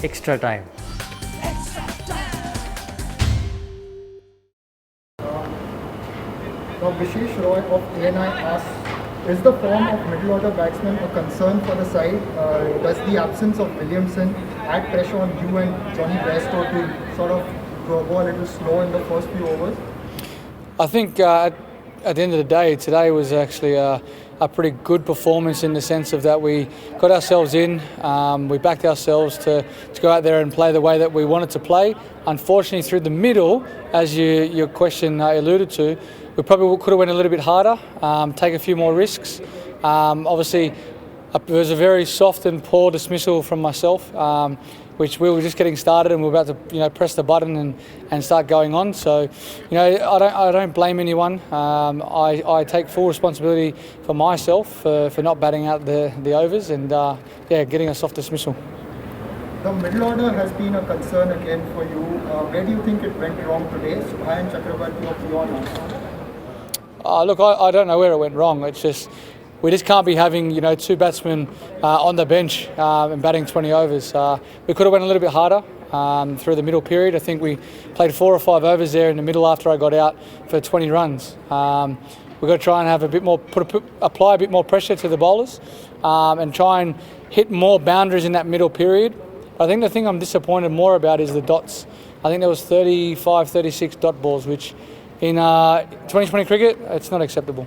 extra time. Now Vishesh Roy of ANI asks, is the form of middle order batsmen a concern for the side? Does the absence of Williamson add pressure on you and Johnny Bairstow to sort of go a little slow in the first few overs? I think at the end of the day, today was actually a pretty good performance in the sense of that we got ourselves in, we backed ourselves to go out there and play the way that we wanted to play. Unfortunately, through the middle, as your question alluded to, we probably could have went a little bit harder, take a few more risks. Obviously, it was a very soft and poor dismissal from myself, which we were just getting started and we were about to press the button and start going on. So I don't blame anyone. I take full responsibility for myself for not batting out the overs and getting a soft dismissal. The middle order has been a concern again for you. Where do you think it went wrong today? Subhayan Chakrabarti of Leon. Look, I don't know where it went wrong. It's just we just can't be having two batsmen on the bench and batting 20 overs. We could have went a little bit harder through the middle period. I think we played 4 or 5 overs there in the middle after I got out for 20 runs. We've got to try and have a bit more, apply a bit more pressure to the bowlers and try and hit more boundaries in that middle period. I think the thing I'm disappointed more about is the dots. I think there was 35, 36 dot balls, which in 2020 cricket, it's not acceptable.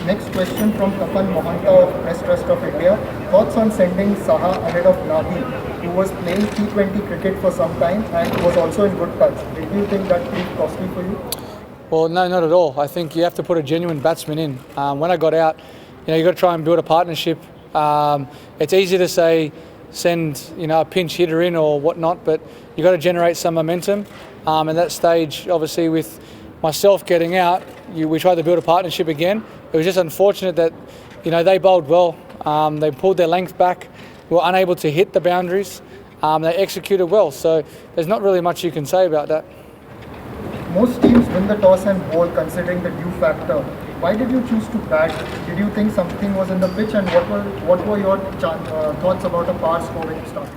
Next question from Tapan Mohanta of Press Trust of India. Thoughts on sending Saha ahead of Nabi, who was playing T20 cricket for some time and was also in good touch. Did you think that proved costly for you? Well, no, not at all. I think you have to put a genuine batsman in. When I got out, you got to try and build a partnership. It's easy to say send a pinch hitter in or whatnot, but you got to generate some momentum. At that stage, obviously, with myself getting out, we tried to build a partnership again. It was just unfortunate that they bowled well. They pulled their length back. We were unable to hit the boundaries. They executed well, so there's not really much you can say about that. Most teams win the toss and bowl considering the due factor. Why did you choose to bat? Did you think something was in the pitch, and what were your thoughts about a power score when you started?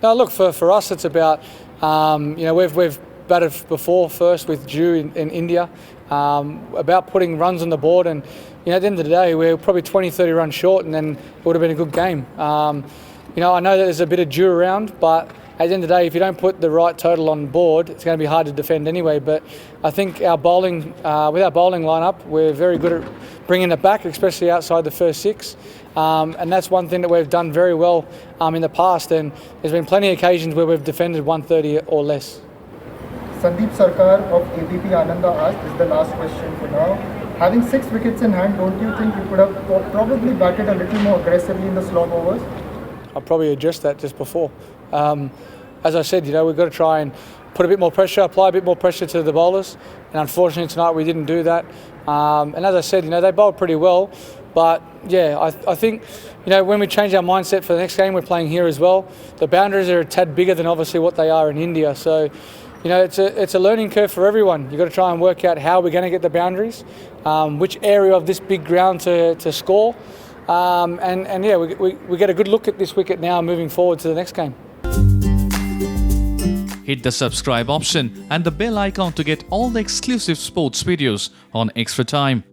Now look, for us it's about, we've batted before first with Dew in India, about putting runs on the board, and at the end of the day we're probably 20-30 runs short, and then it would have been a good game. I know that there's a bit of Dew around, but at the end of the day, if you don't put the right total on board, it's going to be hard to defend anyway. But I think our bowling, with our bowling lineup, we're very good at bringing it back, especially outside the first 6. And that's one thing that we've done very well in the past. And there's been plenty of occasions where we've defended 130 or less. Sandeep Sarkar of ABP Ananda asked, this is the last question for now. Having 6 wickets in hand, don't you think you could have probably batted a little more aggressively in the slog overs? I probably addressed that just before. As I said, we've got to try and put a bit more pressure, apply a bit more pressure to the bowlers. And unfortunately tonight we didn't do that. And as I said, they bowled pretty well. But yeah, I think, when we change our mindset for the next game, we're playing here as well. The boundaries are a tad bigger than obviously what they are in India. So, it's a learning curve for everyone. You've got to try and work out how we're going to get the boundaries, which area of this big ground to score. We get a good look at this wicket now moving forward to the next game. Hit the subscribe option and the bell icon to get all the exclusive sports videos on Extra Time.